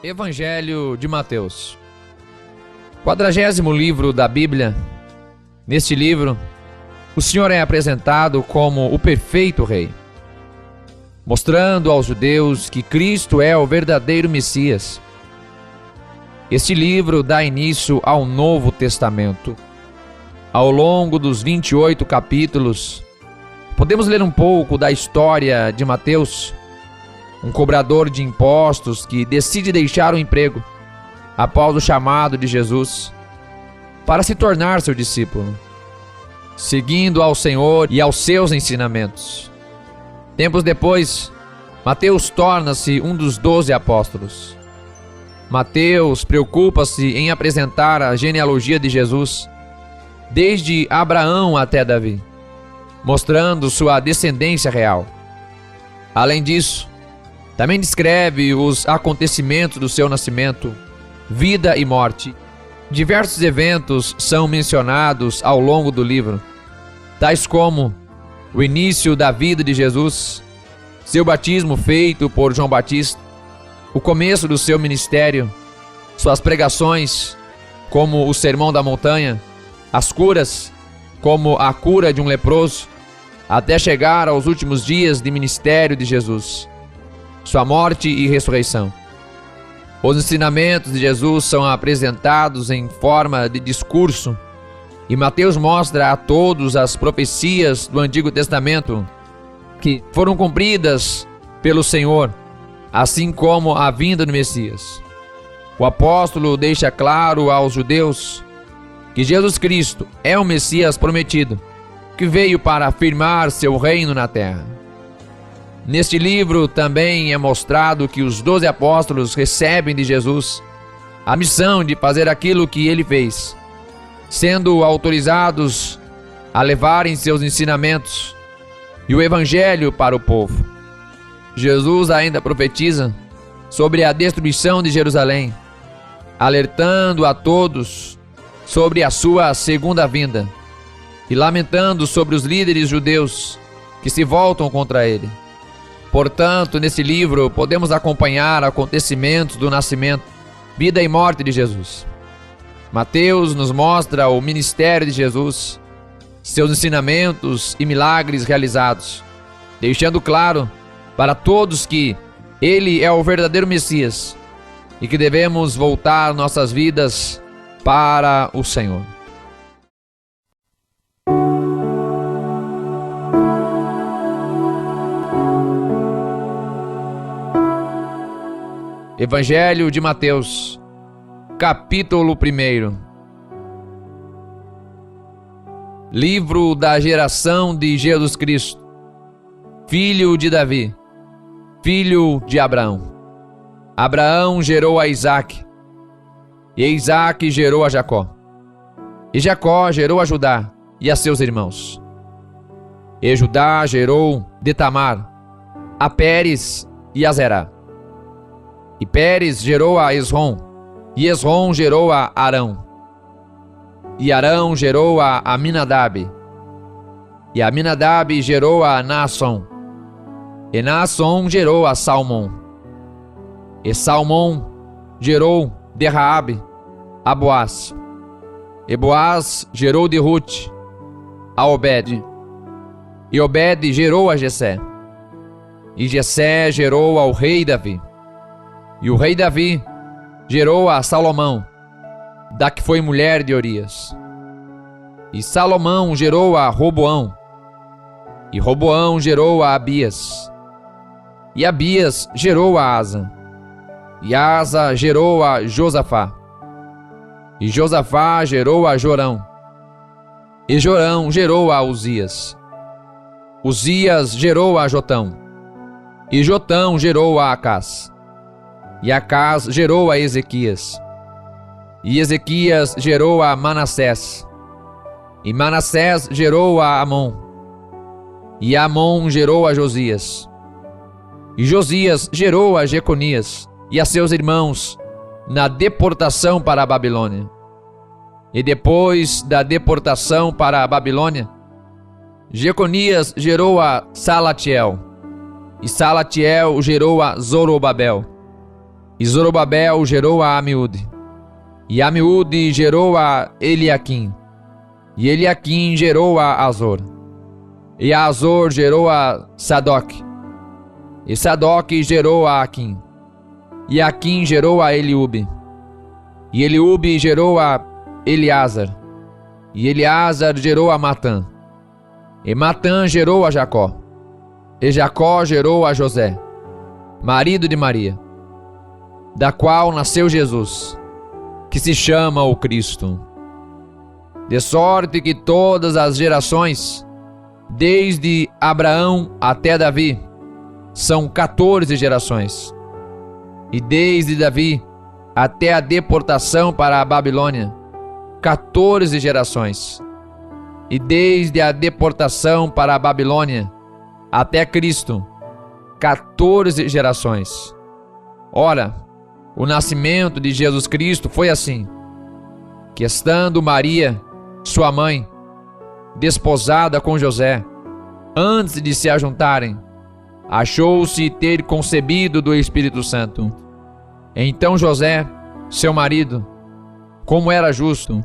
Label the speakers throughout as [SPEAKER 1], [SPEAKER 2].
[SPEAKER 1] Evangelho de Mateus. 40º livro da Bíblia. Neste livro, o Senhor é apresentado como o perfeito Rei, mostrando aos judeus que Cristo é o verdadeiro Messias. Este livro dá início ao Novo Testamento. Ao longo dos 28 capítulos, podemos ler um pouco da história de Mateus, um cobrador de impostos que decide deixar o emprego após o chamado de Jesus para se tornar seu discípulo, seguindo ao Senhor e aos seus ensinamentos. Tempos depois, Mateus torna-se um dos 12 apóstolos. Mateus preocupa-se em apresentar a genealogia de Jesus, desde Abraão até Davi, mostrando sua descendência real. Além disso, também descreve os acontecimentos do seu nascimento, vida e morte. Diversos eventos são mencionados ao longo do livro, tais como o início da vida de Jesus, seu batismo feito por João Batista, o começo do seu ministério, suas pregações, como o Sermão da Montanha, as curas, como a cura de um leproso, até chegar aos últimos dias de ministério de Jesus, sua morte e ressurreição. Os ensinamentos de Jesus são apresentados em forma de discurso, e Mateus mostra a todos as profecias do Antigo Testamento que foram cumpridas pelo Senhor, assim como a vinda do Messias. O apóstolo deixa claro aos judeus que Jesus Cristo é o Messias prometido, que veio para afirmar seu reino na terra. Neste livro também é mostrado que os 12 apóstolos recebem de Jesus a missão de fazer aquilo que ele fez, sendo autorizados a levarem seus ensinamentos e o evangelho para o povo. Jesus ainda profetiza sobre a destruição de Jerusalém, alertando a todos sobre a sua segunda vinda e lamentando sobre os líderes judeus que se voltam contra ele. Portanto, nesse livro podemos acompanhar acontecimentos do nascimento, vida e morte de Jesus. Mateus nos mostra o ministério de Jesus, seus ensinamentos e milagres realizados, deixando claro para todos que ele é o verdadeiro Messias e que devemos voltar nossas vidas para o Senhor. Evangelho de Mateus, capítulo 1. Livro da geração de Jesus Cristo, filho de Davi, filho de Abraão. Abraão gerou a Isaque, e Isaque gerou a Jacó. E Jacó gerou a Judá e a seus irmãos. E Judá gerou de Tamar a Pérez e a Zerá. E Pérez gerou a Esrom, e Esrom gerou a Arão. E Arão gerou a Aminadab, e Aminadab gerou a Naasson. E Naasson gerou a Salmão. E Salmão gerou de Raabe a Boaz. E Boaz gerou de Ruth a Obed. E Obed gerou a Jessé. E Jessé gerou ao rei Davi. E o rei Davi gerou a Salomão, da que foi mulher de Urias. E Salomão gerou a Roboão. E Roboão gerou a Abias. E Abias gerou a Asa. E Asa gerou a Josafá. E Josafá gerou a Jorão. E Jorão gerou a Uzias. Uzias gerou a Jotão. E Jotão gerou a Acás. E Acás gerou a Ezequias. E Ezequias gerou a Manassés. E Manassés gerou a Amon. E Amon gerou a Josias. E Josias gerou a Jeconias e a seus irmãos na deportação para a Babilônia. E depois da deportação para a Babilônia, Jeconias gerou a Salatiel. E Salatiel gerou a Zorobabel. E Zorobabel gerou a Amiúde. E Amiúde gerou a Eliaquim. E Eliaquim gerou a Azor. E Azor gerou a Sadoc. E Sadoc gerou a Aquim. E Aquim gerou a Eliúbe. E Eliúbe gerou a Eleazar. E Eleazar gerou a Matã. E Matã gerou a Jacó. E Jacó gerou a José, marido de Maria, da qual nasceu Jesus, que se chama o Cristo. De sorte que todas as gerações, desde Abraão até Davi, são 14 gerações. E desde Davi até a deportação para a Babilônia, 14 gerações. E desde a deportação para a Babilônia até Cristo, 14 gerações. Ora, o nascimento de Jesus Cristo foi assim, que estando Maria, sua mãe, desposada com José, antes de se ajuntarem, achou-se ter concebido do Espírito Santo. Então José, seu marido, como era justo,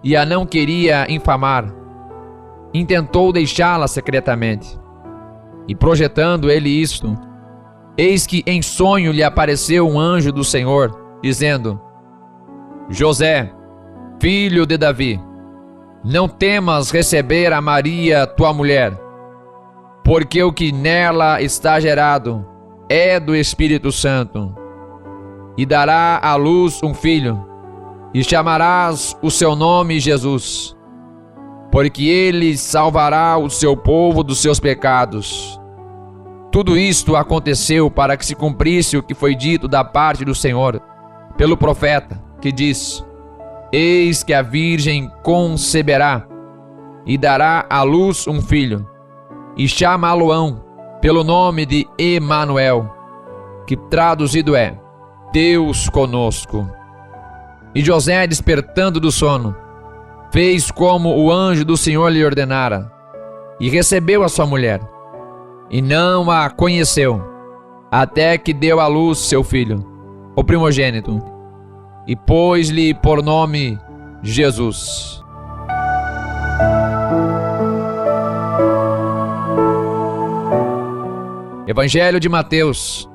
[SPEAKER 1] e a não queria infamar, intentou deixá-la secretamente. E projetando ele isto, eis que em sonho lhe apareceu um anjo do Senhor, dizendo: José, filho de Davi, não temas receber a Maria, tua mulher, porque o que nela está gerado é do Espírito Santo. E dará à luz um filho, e chamarás o seu nome Jesus, porque ele salvará o seu povo dos seus pecados. Tudo isto aconteceu para que se cumprisse o que foi dito da parte do Senhor, pelo profeta, que diz: Eis que a virgem conceberá, e dará à luz um filho, e chamá-lo-ão pelo nome de Emanuel, que traduzido é Deus conosco. E José, despertando do sono, fez como o anjo do Senhor lhe ordenara, e recebeu a sua mulher, e não a conheceu, até que deu à luz seu filho, o primogênito, e pôs-lhe por nome Jesus. Evangelho de Mateus,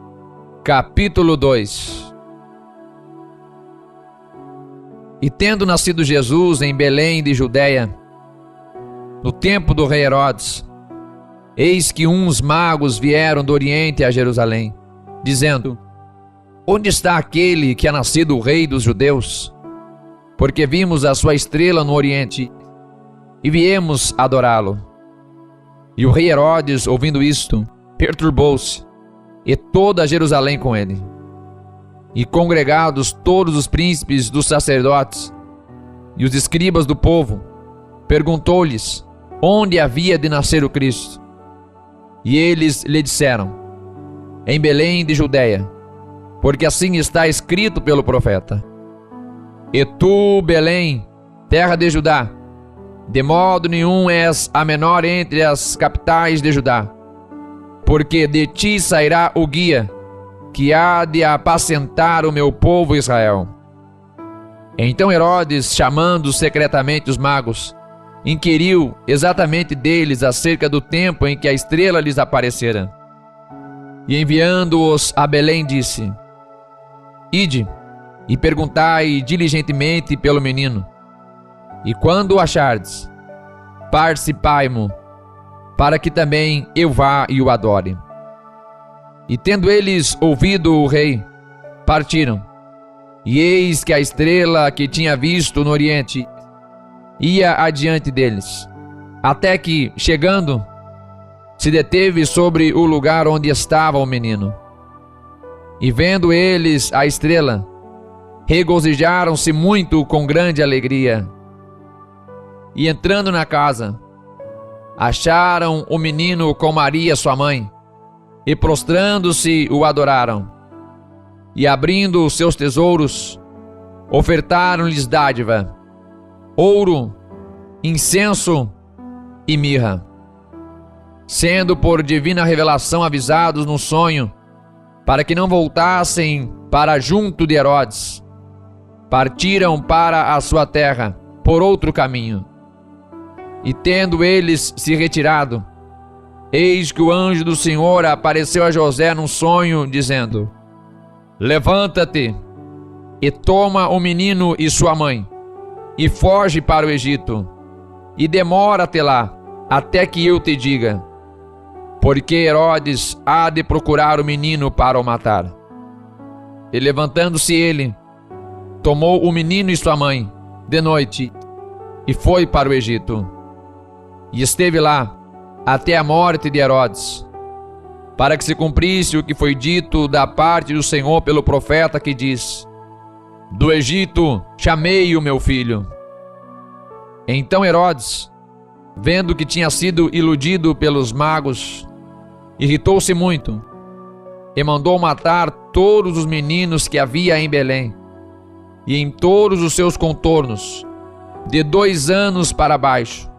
[SPEAKER 1] capítulo 2. E tendo nascido Jesus em Belém de Judeia, no tempo do rei Herodes, eis que uns magos vieram do Oriente a Jerusalém, dizendo: Onde está aquele que é nascido o rei dos judeus? Porque vimos a sua estrela no Oriente e viemos adorá-lo. E o rei Herodes, ouvindo isto, perturbou-se, e toda Jerusalém com ele. E congregados todos os príncipes dos sacerdotes e os escribas do povo, perguntou-lhes onde havia de nascer o Cristo. E eles lhe disseram: Em Belém de Judeia, porque assim está escrito pelo profeta: E tu, Belém, terra de Judá, de modo nenhum és a menor entre as capitais de Judá, porque de ti sairá o guia, que há de apacentar o meu povo Israel. Então Herodes, chamando secretamente os magos, inquiriu exatamente deles acerca do tempo em que a estrela lhes aparecera. E enviando-os a Belém, disse: Ide e perguntai diligentemente pelo menino, e quando o achardes, participai-mo, para que também eu vá e o adore. E tendo eles ouvido o rei, partiram. E eis que a estrela que tinha visto no Oriente ia adiante deles, até que, chegando, se deteve sobre o lugar onde estava o menino. E vendo eles a estrela, regozijaram-se muito com grande alegria. E entrando na casa, acharam o menino com Maria sua mãe, e prostrando-se o adoraram. E abrindo os seus tesouros, ofertaram-lhes dádiva, ouro, incenso e mirra. Sendo por divina revelação avisados no sonho, para que não voltassem para junto de Herodes, partiram para a sua terra por outro caminho. E tendo eles se retirado, eis que o anjo do Senhor apareceu a José num sonho, dizendo: levanta-te e toma o menino e sua mãe, e foge para o Egito, e demora-te lá, até que eu te diga, porque Herodes há de procurar o menino para o matar. E levantando-se ele, tomou o menino e sua mãe, de noite, e foi para o Egito. E esteve lá até a morte de Herodes, para que se cumprisse o que foi dito da parte do Senhor pelo profeta, que diz: do Egito chamei o meu filho. Então Herodes, vendo que tinha sido iludido pelos magos, irritou-se muito e mandou matar todos os meninos que havia em Belém e em todos os seus contornos, de 2 anos para baixo,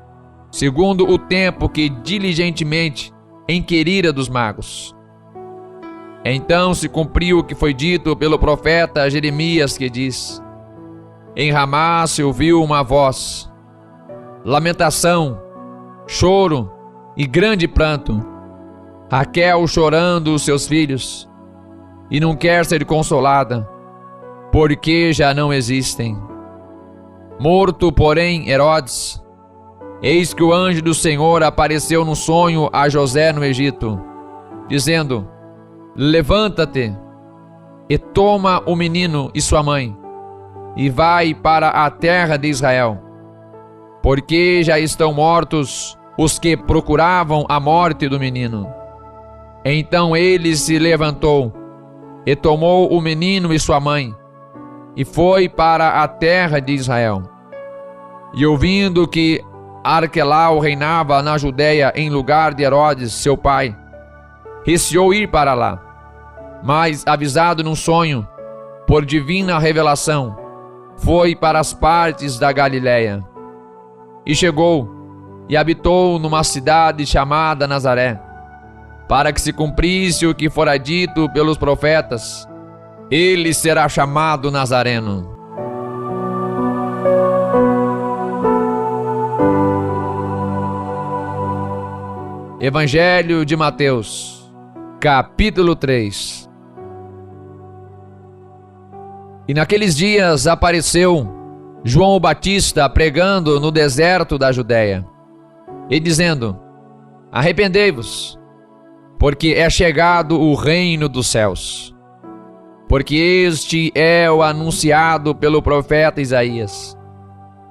[SPEAKER 1] segundo o tempo que diligentemente inquirira dos magos. Então se cumpriu o que foi dito pelo profeta Jeremias, que diz: em Ramá se ouviu uma voz, lamentação, choro e grande pranto, Raquel chorando os seus filhos, e não quer ser consolada, porque já não existem. Morto, porém, Herodes, eis que o anjo do Senhor apareceu no sonho a José no Egito, dizendo: levanta-te e toma o menino e sua mãe, e vai para a terra de Israel, porque já estão mortos os que procuravam a morte do menino. Então ele se levantou e tomou o menino e sua mãe, e foi para a terra de Israel. E ouvindo que Arquelau reinava na Judéia em lugar de Herodes, seu pai, receou ir para lá, mas avisado num sonho, por divina revelação, foi para as partes da Galiléia. E chegou e habitou numa cidade chamada Nazaré, para que se cumprisse o que fora dito pelos profetas: ele será chamado Nazareno. Evangelho de Mateus, capítulo 3. E naqueles dias apareceu João o Batista pregando no deserto da Judéia, e dizendo: arrependei-vos, porque é chegado o reino dos céus. Porque este é o anunciado pelo profeta Isaías,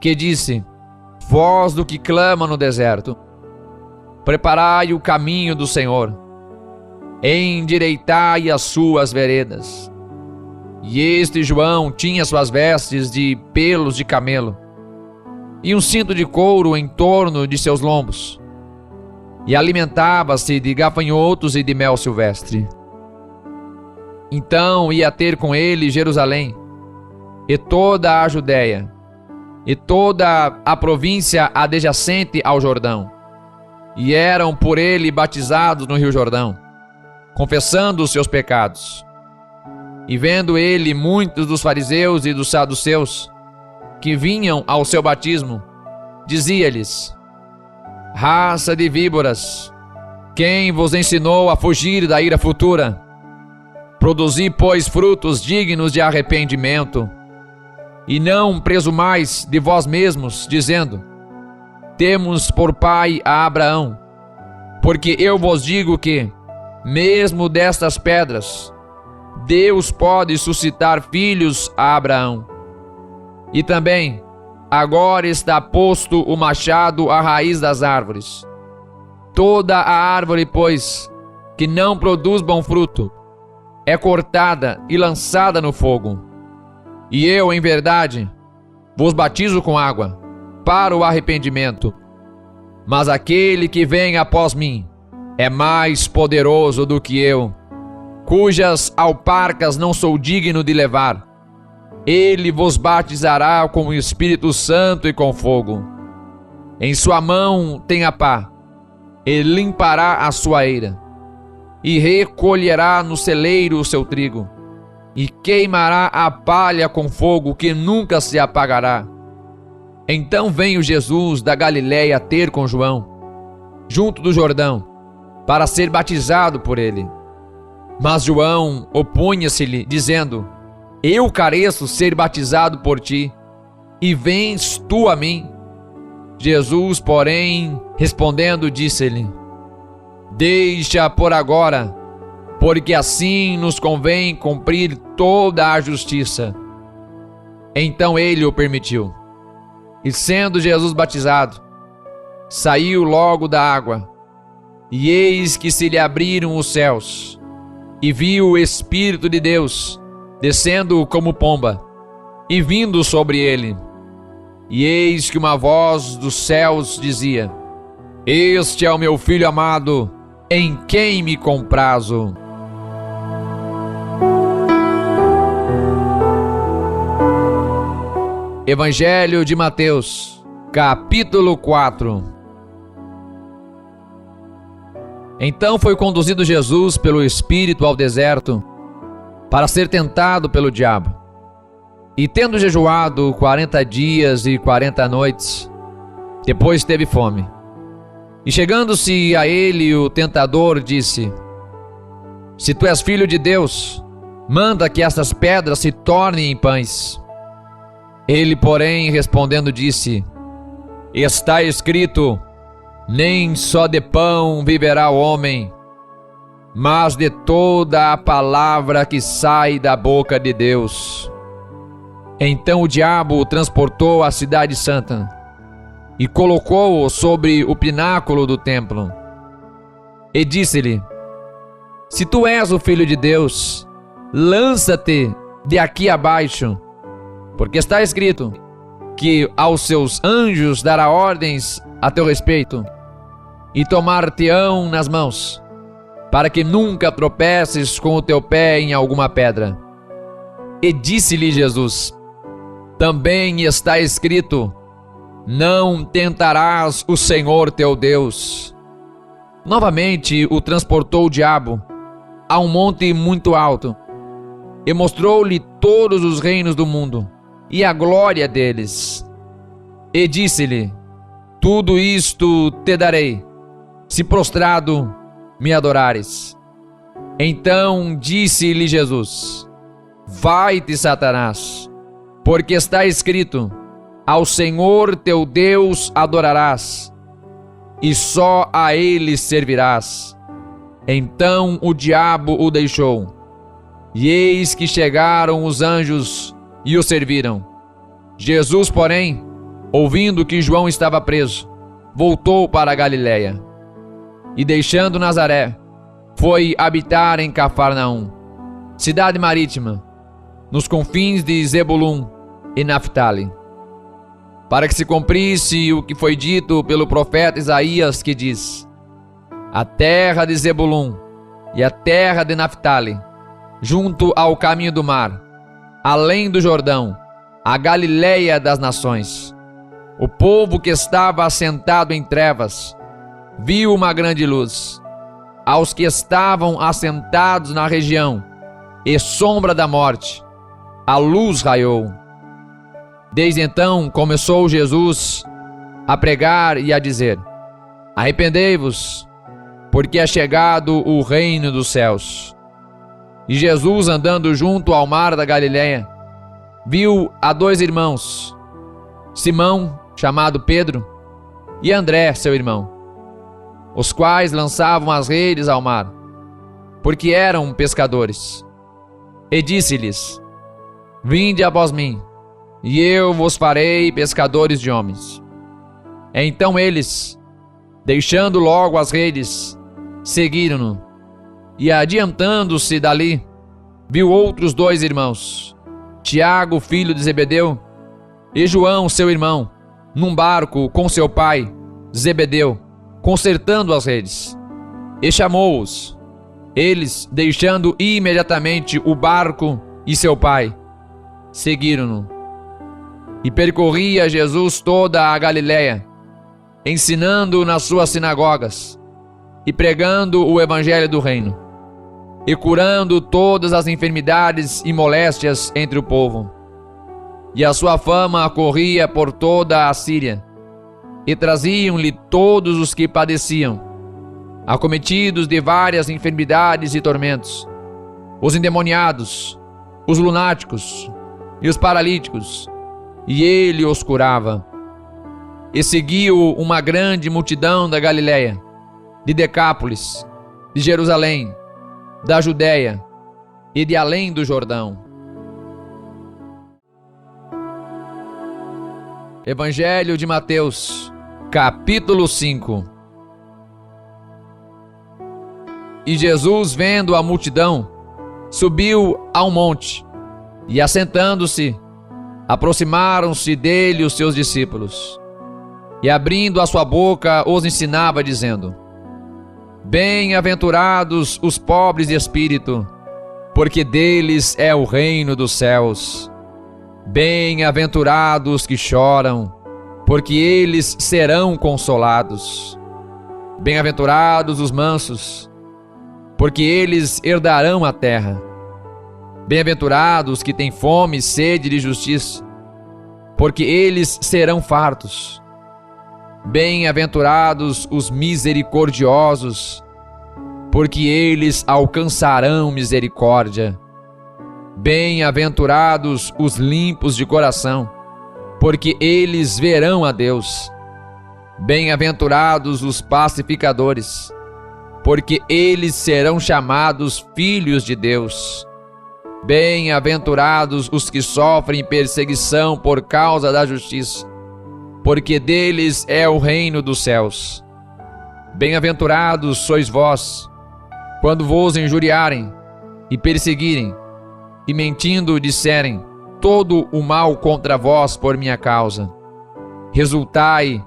[SPEAKER 1] que disse: voz do que clama no deserto, preparai o caminho do Senhor, endireitai as suas veredas. E este João tinha suas vestes de pelos de camelo, e um cinto de couro em torno de seus lombos, e alimentava-se de gafanhotos e de mel silvestre. Então ia ter com ele Jerusalém, e toda a Judéia, e toda a província adjacente ao Jordão, e eram por ele batizados no rio Jordão, confessando os seus pecados. E vendo ele muitos dos fariseus e dos saduceus que vinham ao seu batismo, dizia-lhes: raça de víboras, quem vos ensinou a fugir da ira futura? Produzi, pois, frutos dignos de arrependimento, e não presumais de vós mesmos, dizendo: temos por pai a Abraão. Porque eu vos digo que, mesmo destas pedras, Deus pode suscitar filhos a Abraão. E também, agora está posto o machado à raiz das árvores. Toda a árvore, pois, que não produz bom fruto, é cortada e lançada no fogo. E eu, em verdade, vos batizo com água, para o arrependimento. Mas aquele que vem após mim é mais poderoso do que eu, cujas alparcas não sou digno de levar. Ele vos batizará com o Espírito Santo e com fogo. Em sua mão tem a pá, e limpará a sua eira, e recolherá no celeiro o seu trigo, e queimará a palha com fogo que nunca se apagará. Então veio Jesus da Galiléia ter com João, junto do Jordão, para ser batizado por ele. Mas João opunha-se-lhe, dizendo: Eu careço ser batizado por ti, e vens tu a mim? Jesus, porém, respondendo, disse-lhe: Deixa por agora, porque assim nos convém cumprir toda a justiça. Então ele o permitiu. E sendo Jesus batizado, saiu logo da água, e eis que se lhe abriram os céus, e viu o Espírito de Deus descendo como pomba, e vindo sobre ele. E eis que uma voz dos céus dizia: Este é o meu Filho amado, em quem me comprazo. Evangelho de Mateus, capítulo 4. Então foi conduzido Jesus pelo Espírito ao deserto, para ser tentado pelo diabo. E tendo jejuado 40 dias e 40 noites, depois teve fome. E chegando-se a ele o tentador disse: Se tu és filho de Deus, manda que estas pedras se tornem em pães. Ele, porém, respondendo, disse: Está escrito: Nem só de pão viverá o homem, mas de toda a palavra que sai da boca de Deus. Então o diabo o transportou à cidade santa e colocou-o sobre o pináculo do templo. E disse-lhe: Se tu és o Filho de Deus, lança-te de aqui abaixo, porque está escrito que aos seus anjos dará ordens a teu respeito, e tomar-te-ão nas mãos, para que nunca tropeces com o teu pé em alguma pedra. E disse-lhe Jesus: Também está escrito: Não tentarás o Senhor teu Deus. Novamente o transportou o diabo a um monte muito alto, e mostrou-lhe todos os reinos do mundo, e a glória deles. E disse-lhe: Tudo isto te darei, se prostrado me adorares. Então disse-lhe Jesus: Vai-te, Satanás, porque está escrito: Ao Senhor teu Deus adorarás, e só a ele servirás. Então o diabo o deixou, e eis que chegaram os anjos e o serviram. Jesus, porém, ouvindo que João estava preso, voltou para a Galiléia, e deixando Nazaré, foi habitar em Cafarnaum, cidade marítima, nos confins de Zebulum e Naftali, para que se cumprisse o que foi dito pelo profeta Isaías, que diz: A terra de Zebulum e a terra de Naftali, junto ao caminho do mar, além do Jordão, a Galiléia das nações. O povo que estava assentado em trevas viu uma grande luz. Aos que estavam assentados na região e sombra da morte, a luz raiou. Desde então começou Jesus a pregar e a dizer: Arrependei-vos, porque é chegado o reino dos céus. E Jesus, andando junto ao mar da Galiléia, viu a dois irmãos, Simão, chamado Pedro, e André, seu irmão, os quais lançavam as redes ao mar, porque eram pescadores. E disse-lhes: Vinde após mim, e eu vos farei pescadores de homens. Então eles, deixando logo as redes, seguiram-no. E adiantando-se dali, viu outros dois irmãos, Tiago, filho de Zebedeu, e João, seu irmão, num barco com seu pai, Zebedeu, consertando as redes. E chamou-os. Eles, deixando imediatamente o barco e seu pai, seguiram-no. E percorria Jesus toda a Galiléia, ensinando nas suas sinagogas e pregando o evangelho do reino, e curando todas as enfermidades e moléstias entre o povo. E a sua fama corria por toda a Síria, e traziam-lhe todos os que padeciam, acometidos de várias enfermidades e tormentos, os endemoniados, os lunáticos e os paralíticos, e ele os curava. E seguiu uma grande multidão da Galiléia, de Decápolis, de Jerusalém, da Judéia e de além do Jordão. Evangelho de Mateus, capítulo 5. E Jesus, vendo a multidão, subiu a um monte, e assentando-se, aproximaram-se dele os seus discípulos. E abrindo a sua boca, os ensinava, dizendo: Bem-aventurados os pobres de espírito, porque deles é o reino dos céus. Bem-aventurados que choram, porque eles serão consolados. Bem-aventurados os mansos, porque eles herdarão a terra. Bem-aventurados que têm fome e sede de justiça, porque eles serão fartos. Bem-aventurados os misericordiosos, porque eles alcançarão misericórdia. Bem-aventurados os limpos de coração, porque eles verão a Deus. Bem-aventurados os pacificadores, porque eles serão chamados filhos de Deus. Bem-aventurados os que sofrem perseguição por causa da justiça, porque deles é o reino dos céus. Bem-aventurados sois vós, quando vos injuriarem e perseguirem, e mentindo disserem todo o mal contra vós por minha causa. Resultai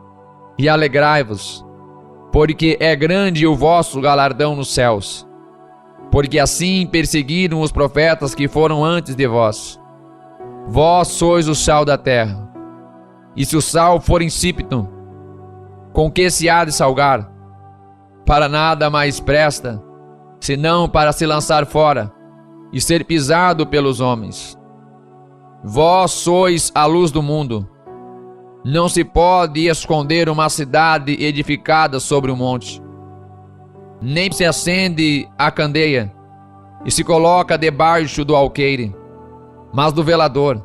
[SPEAKER 1] e alegrai-vos, porque é grande o vosso galardão nos céus, porque assim perseguiram os profetas que foram antes de vós. Vós sois o sal da terra. E se o sal for insípido, com que se há de salgar? Para nada mais presta, senão para se lançar fora e ser pisado pelos homens. Vós sois a luz do mundo. Não se pode esconder uma cidade edificada sobre um monte. Nem se acende a candeia e se coloca debaixo do alqueire, mas do velador,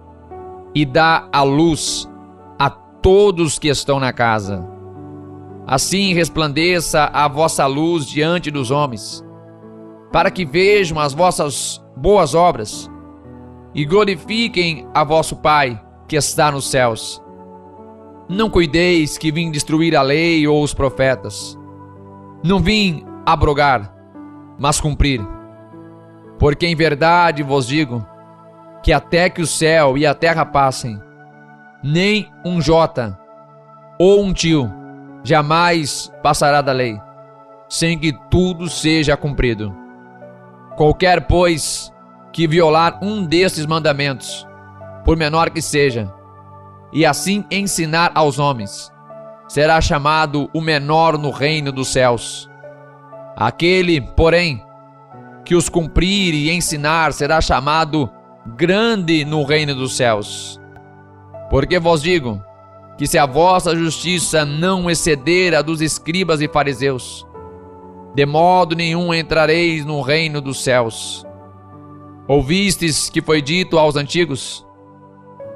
[SPEAKER 1] e dá a luz a todos que estão na casa. Assim resplandeça a vossa luz diante dos homens, para que vejam as vossas boas obras e glorifiquem a vosso Pai que está nos céus. Não cuideis que vim destruir a lei ou os profetas. Não vim abrogar, mas cumprir. Porque em verdade vos digo que até que o céu e a terra passem, nem um jota ou um tio jamais passará da lei, sem que tudo seja cumprido. Qualquer, pois, que violar um destes mandamentos, por menor que seja, e assim ensinar aos homens, será chamado o menor no reino dos céus. Aquele, porém, que os cumprir e ensinar, será chamado grande no reino dos céus. Porque vos digo que se a vossa justiça não exceder a dos escribas e fariseus, de modo nenhum entrareis no reino dos céus. Ouvistes que foi dito aos antigos: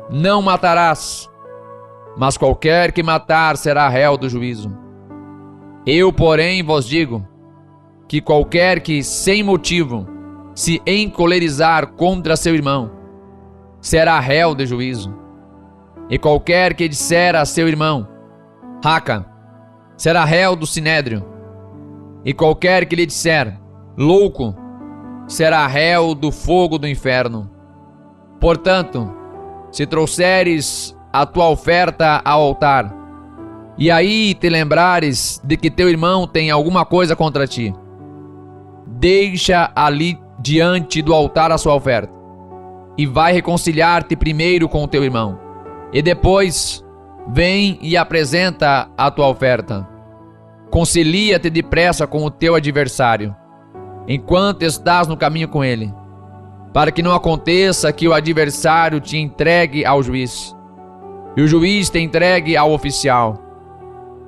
[SPEAKER 1] não matarás, mas qualquer que matar será réu do juízo. Eu, porém, vos digo que qualquer que, sem motivo, se encolerizar contra seu irmão, será réu de juízo. E qualquer que disser a seu irmão: raca, será réu do sinédrio. E qualquer que lhe disser: louco, será réu do fogo do inferno. Portanto, se trouxeres a tua oferta ao altar, e aí te lembrares de que teu irmão tem alguma coisa contra ti, deixa ali diante do altar a sua oferta, e vai reconciliar-te primeiro com o teu irmão, e depois vem e apresenta a tua oferta. Concilia-te depressa com o teu adversário, enquanto estás no caminho com ele, para que não aconteça que o adversário te entregue ao juiz, e o juiz te entregue ao oficial,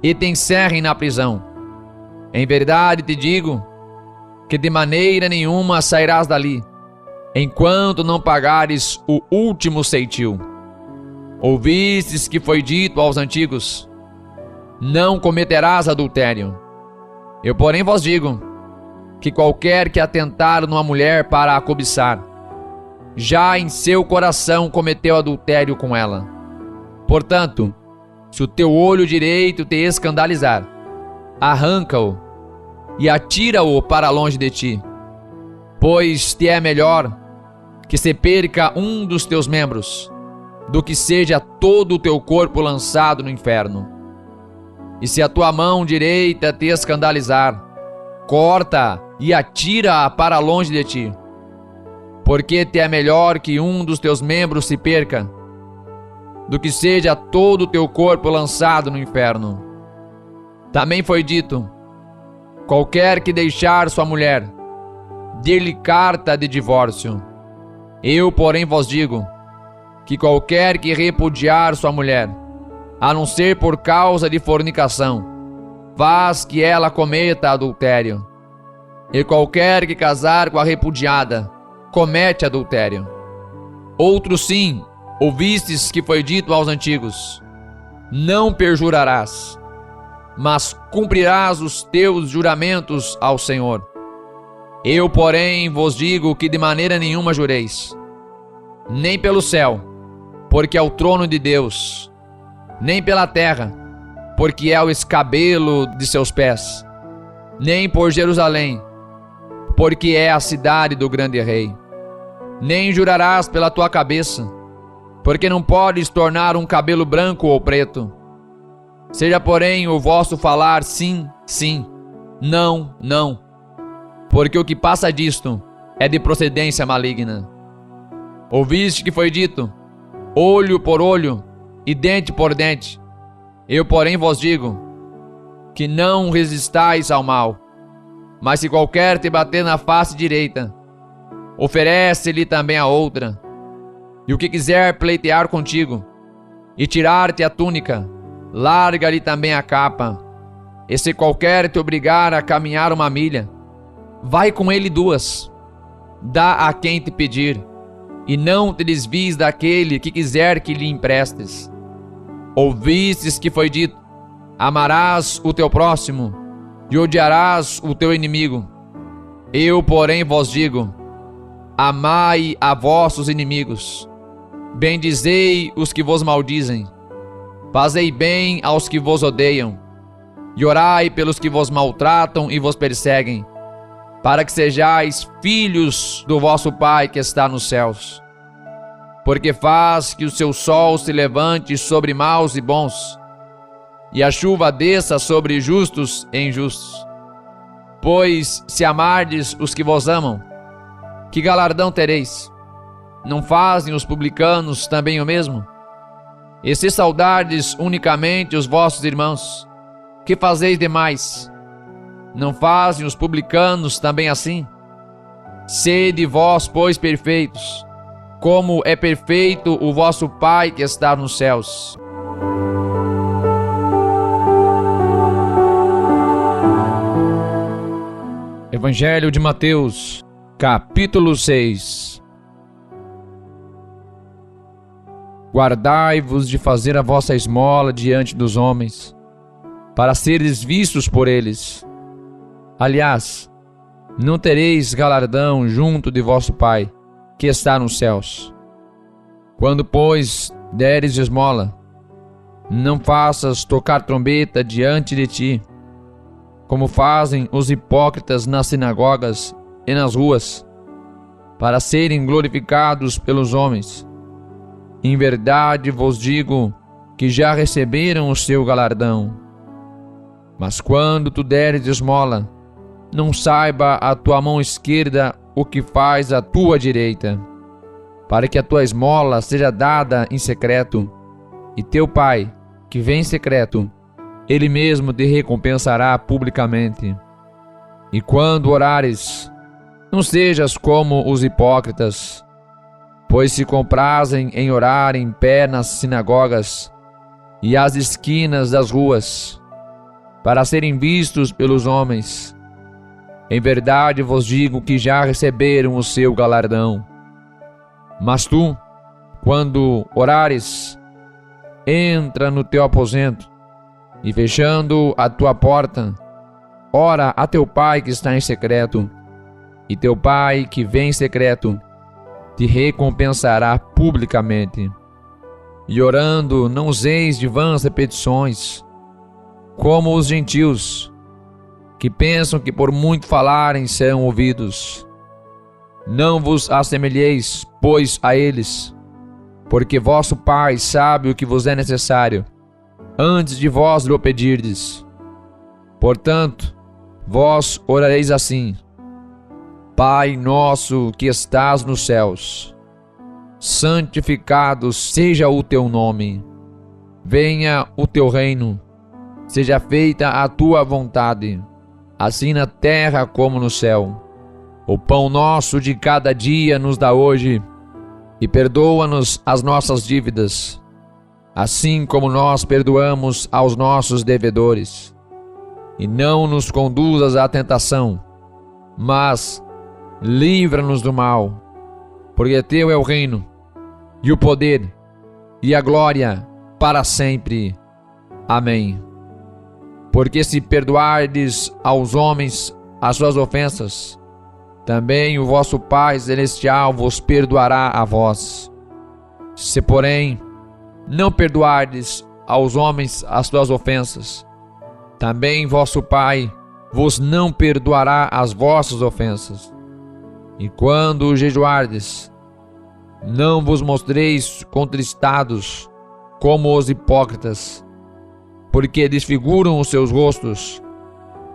[SPEAKER 1] e te encerrem na prisão. Em verdade te digo que de maneira nenhuma sairás dali, enquanto não pagares o último ceitil. Ouvistes que foi dito aos antigos: não cometerás adultério. Eu, porém, vos digo que qualquer que atentar numa mulher para a cobiçar, já em seu coração cometeu adultério com ela. Portanto, se o teu olho direito te escandalizar, arranca-o e atira-o para longe de ti, pois te é melhor que se perca um dos teus membros, do que seja todo o teu corpo lançado no inferno. E se a tua mão direita te escandalizar, corta e atira-a para longe de ti, porque te é melhor que um dos teus membros se perca, do que seja todo o teu corpo lançado no inferno. Também foi dito: qualquer que deixar sua mulher, dê-lhe carta de divórcio. Eu, porém, vos digo que qualquer que repudiar sua mulher, a não ser por causa de fornicação, faz que ela cometa adultério. E qualquer que casar com a repudiada, comete adultério. Outro sim, ouvistes que foi dito aos antigos: não perjurarás, mas cumprirás os teus juramentos ao Senhor. Eu, porém, vos digo que de maneira nenhuma jureis, nem pelo céu, porque é o trono de Deus, nem pela terra, porque é o escabelo de seus pés, nem por Jerusalém, porque é a cidade do grande rei. Nem jurarás pela tua cabeça, porque não podes tornar um cabelo branco ou preto. Seja, porém, o vosso falar sim, sim, não, não, porque o que passa disto é de procedência maligna. Ouviste que foi dito: olho por olho e dente por dente. Eu, porém, vos digo que não resistais ao mal, mas se qualquer te bater na face direita, oferece-lhe também a outra. E o que quiser pleitear contigo e tirar-te a túnica, larga-lhe também a capa. E se qualquer te obrigar a caminhar 1 milha, vai com ele 2. Dá a quem te pedir, e não te desvies daquele que quiser que lhe emprestes. Ouvistes que foi dito: amarás o teu próximo e odiarás o teu inimigo. Eu, porém, vos digo: amai a vossos inimigos, bendizei os que vos maldizem, fazei bem aos que vos odeiam, e orai pelos que vos maltratam e vos perseguem, para que sejais filhos do vosso Pai que está nos céus. Porque faz que o seu sol se levante sobre maus e bons, e a chuva desça sobre justos e injustos. Pois se amardes os que vos amam, que galardão tereis? Não fazem os publicanos também o mesmo? E se saudardes unicamente os vossos irmãos, que fazeis demais? Não fazem os publicanos também assim? Sede vós, pois, perfeitos, como é perfeito o vosso Pai que está nos céus. Evangelho de Mateus, capítulo 6. Guardai-vos de fazer a vossa esmola diante dos homens, para seres vistos por eles. Aliás, não tereis galardão junto de vosso Pai, que está nos céus. Quando, pois, deres esmola, não faças tocar trombeta diante de ti, como fazem os hipócritas nas sinagogas e nas ruas, para serem glorificados pelos homens. Em verdade vos digo que já receberam o seu galardão. Mas quando tu deres esmola, não saiba a tua mão esquerda o que faz a tua direita, para que a tua esmola seja dada em secreto, e teu Pai, que vem em secreto, Ele mesmo te recompensará publicamente. E quando orares, Não sejas como os hipócritas, pois se comprazem em orar em pé nas sinagogas e às esquinas das ruas, para serem vistos pelos homens. Em verdade vos digo que já receberam o seu galardão. Mas tu, quando orares, entra no teu aposento e, fechando a tua porta, ora a teu Pai que está em secreto, e teu Pai que vem em secreto te recompensará publicamente. E orando, não useis de vãs repetições, como os gentios, que pensam que por muito falarem serão ouvidos. Não vos assemelheis, pois, a eles, porque vosso Pai sabe o que vos é necessário, antes de vós lhe pedirdes. Portanto, vós orareis assim: Pai nosso que estás nos céus, santificado seja o teu nome. Venha o teu reino, seja feita a tua vontade, assim na terra como no céu. O pão nosso de cada dia nos dá hoje, e perdoa-nos as nossas dívidas, assim como nós perdoamos aos nossos devedores. E não nos conduzas à tentação, mas livra-nos do mal, porque teu é o reino, e o poder, e a glória, para sempre. Amém. Porque se perdoardes aos homens as suas ofensas, também o vosso Pai Celestial vos perdoará a vós. Se, porém, não perdoardes aos homens as suas ofensas, também vosso Pai vos não perdoará as vossas ofensas. E quando jejuardes, não vos mostreis contristados como os hipócritas, porque desfiguram os seus rostos,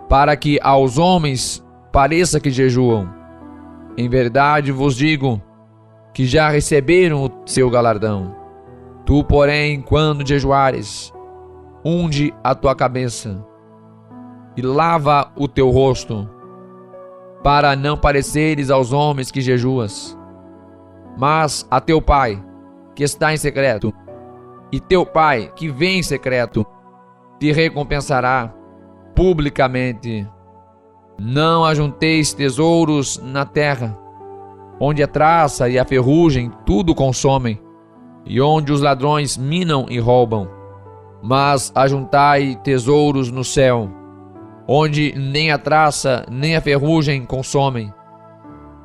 [SPEAKER 1] para que aos homens pareça que jejuam. Em verdade vos digo que já receberam o seu galardão. Tu, porém, quando jejuares, unge a tua cabeça e lava o teu rosto, para não pareceres aos homens que jejuas, mas a teu Pai que está em secreto, e teu Pai que vem em secreto te recompensará publicamente. Não ajunteis tesouros na terra, onde a traça e a ferrugem tudo consomem, e onde os ladrões minam e roubam. Mas ajuntai tesouros no céu, onde nem a traça nem a ferrugem consomem,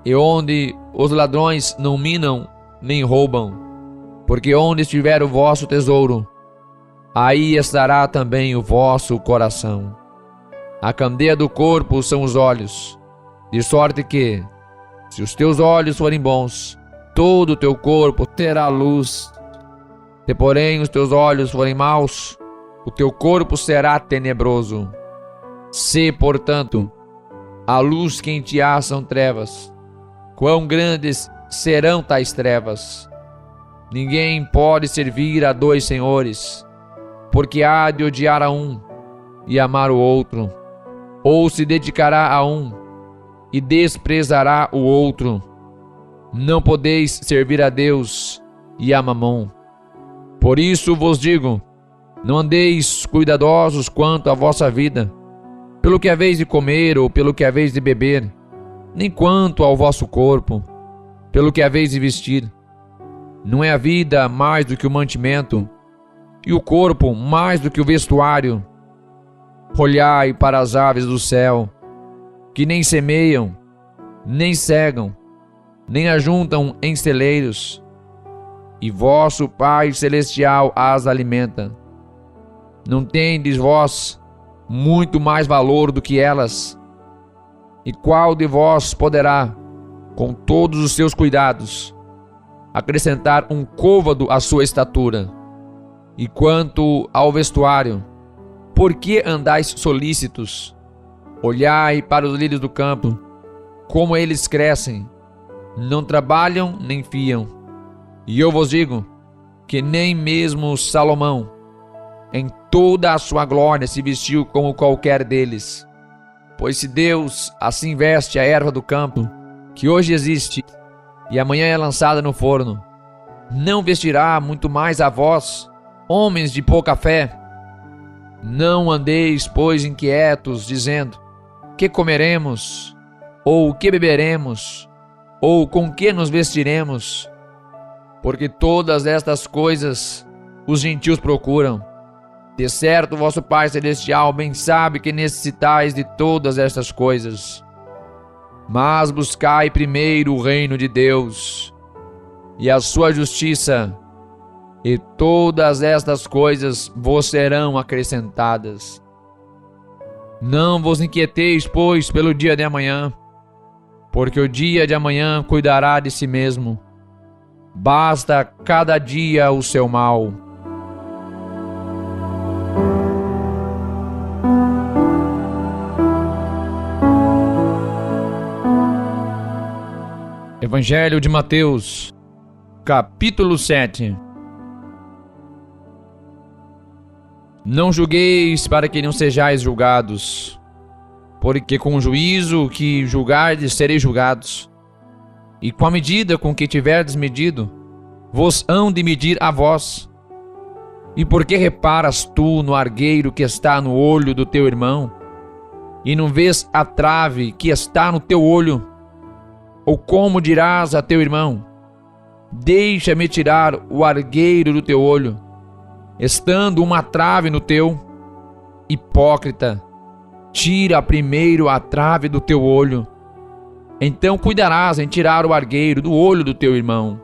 [SPEAKER 1] e onde os ladrões não minam nem roubam. Porque onde estiver o vosso tesouro, aí estará também o vosso coração. A candeia do corpo são os olhos, de sorte que, se os teus olhos forem bons, todo o teu corpo terá luz. Se, porém, os teus olhos forem maus, o teu corpo será tenebroso. Se, portanto, a luz que em ti há são trevas, quão grandes serão tais trevas? Ninguém pode servir a dois senhores, porque há de odiar a um e amar o outro, ou se dedicará a um e desprezará o outro. Não podeis servir a Deus e a Mamom. Por isso vos digo, não andeis cuidadosos quanto à vossa vida, pelo que haveis de comer ou pelo que haveis de beber, nem quanto ao vosso corpo, pelo que haveis de vestir. Não é a vida mais do que o mantimento, e o corpo mais do que o vestuário? Olhai para as aves do céu, que nem semeiam, nem cegam, nem ajuntam em celeiros, e vosso Pai Celestial as alimenta. Não tendes vós muito mais valor do que elas? E qual de vós poderá, com todos os seus cuidados, acrescentar um côvado à sua estatura? E quanto ao vestuário, por que andais solícitos? Olhai para os lírios do campo, como eles crescem, não trabalham nem fiam. E eu vos digo que nem mesmo Salomão, em toda a sua glória, se vestiu como qualquer deles. Pois se Deus assim veste a erva do campo, que hoje existe e amanhã é lançada no forno, não vestirá muito mais a vós, homens de pouca fé? Não andeis, pois, inquietos, dizendo: que comeremos? Ou que beberemos? Ou com que nos vestiremos? Porque todas estas coisas os gentios procuram. De certo, vosso Pai Celestial bem sabe que necessitais de todas estas coisas. Mas buscai primeiro o reino de Deus e a sua justiça, e todas estas coisas vos serão acrescentadas. Não vos inquieteis, pois, pelo dia de amanhã, porque o dia de amanhã cuidará de si mesmo. Basta cada dia o seu mal. Evangelho de Mateus, capítulo 7. Não julgueis para que não sejais julgados, porque com o juízo que julgardes sereis julgados, e com a medida com que tiverdes medido, vos hão de medir a vós. E por que reparas tu no argueiro que está no olho do teu irmão, e não vês a trave que está no teu olho? Ou como dirás a teu irmão: deixa-me tirar o argueiro do teu olho, estando uma trave no teu? Hipócrita, tira primeiro a trave do teu olho, então cuidarás em tirar o argueiro do olho do teu irmão.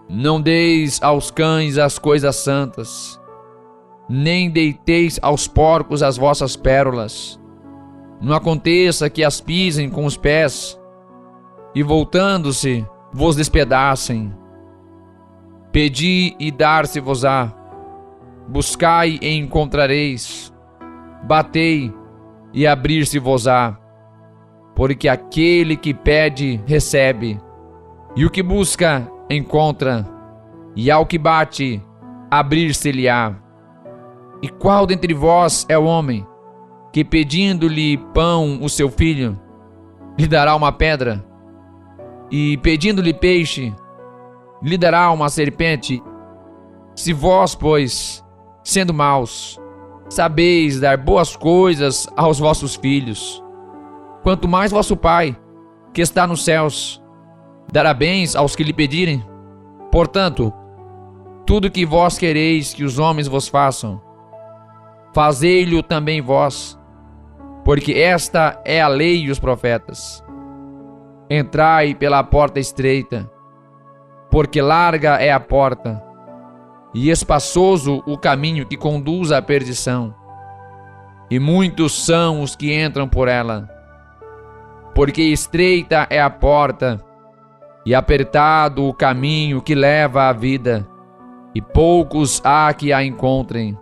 [SPEAKER 1] Não deis aos cães as coisas santas, nem deiteis aos porcos as vossas pérolas. Não aconteça que as pisem com os pés, e voltando-se, vos despedacem. Pedi e dar-se-vos-á, buscai e encontrareis, batei e abrir-se-vos-á. Porque aquele que pede, recebe, e o que busca, encontra, e ao que bate, abrir-se-lhe-á. E qual dentre vós é o homem, que pedindo-lhe pão o seu filho, lhe dará uma pedra? E pedindo-lhe peixe, lhe dará uma serpente? Se vós, pois, sendo maus, sabeis dar boas coisas aos vossos filhos, quanto mais vosso Pai, que está nos céus, dará bens aos que lhe pedirem. Portanto, tudo que vós quereis que os homens vos façam, fazei-lhe também vós, porque esta é a lei e os profetas. Entrai pela porta estreita, porque larga é a porta, e espaçoso o caminho que conduz à perdição, e muitos são os que entram por ela. Porque estreita é a porta, e apertado o caminho que leva à vida, e poucos há que a encontrem.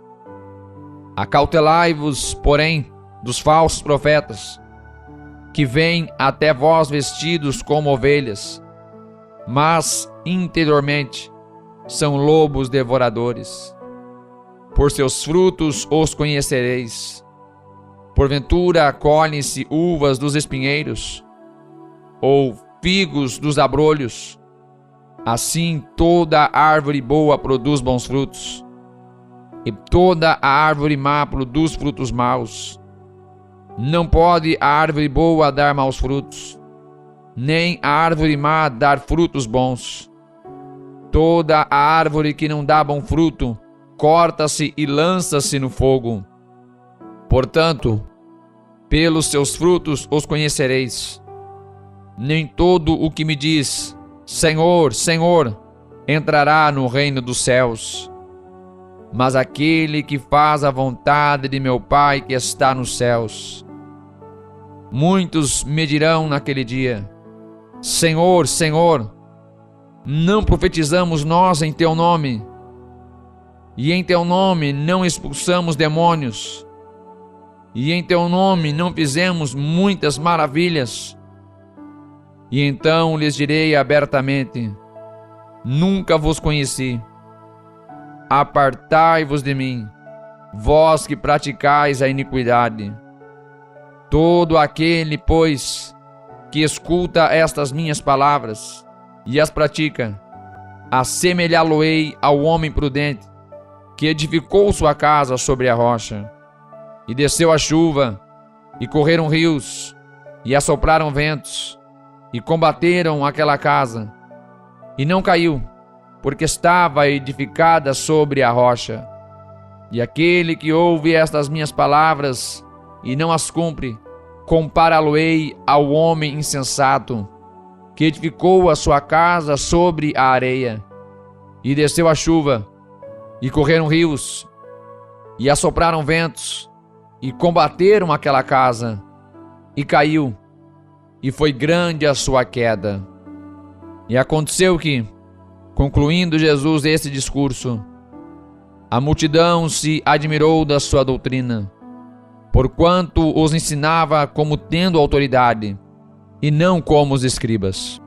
[SPEAKER 1] Acautelai-vos, porém, dos falsos profetas, que vêm até vós vestidos como ovelhas, mas interiormente são lobos devoradores. Por seus frutos os conhecereis. Porventura colhem-se uvas dos espinheiros, ou figos dos abrolhos? Assim toda árvore boa produz bons frutos, e toda a árvore má produz frutos maus. Não pode a árvore boa dar maus frutos, nem a árvore má dar frutos bons. Toda a árvore que não dá bom fruto, corta-se e lança-se no fogo. Portanto, pelos seus frutos os conhecereis. Nem todo o que me diz, Senhor, Senhor, entrará no reino dos céus, mas aquele que faz a vontade de meu Pai que está nos céus. Muitos me dirão naquele dia: Senhor, Senhor, não profetizamos nós em teu nome, e em teu nome não expulsamos demônios, e em teu nome não fizemos muitas maravilhas? E então lhes direi abertamente: nunca vos conheci. Apartai-vos de mim, vós que praticais a iniquidade. Todo aquele, pois, que escuta estas minhas palavras e as pratica, assemelhá-lo-ei ao homem prudente, que edificou sua casa sobre a rocha. E desceu a chuva, e correram rios, e assopraram ventos, e combateram aquela casa, e não caiu, porque estava edificada sobre a rocha. E aquele que ouve estas minhas palavras e não as cumpre, compará-lo-ei ao homem insensato, que edificou a sua casa sobre a areia. E desceu a chuva, e correram rios, e assopraram ventos, e combateram aquela casa, e caiu, e foi grande a sua queda. E aconteceu que, concluindo Jesus esse discurso, a multidão se admirou da sua doutrina, porquanto os ensinava como tendo autoridade, e não como os escribas.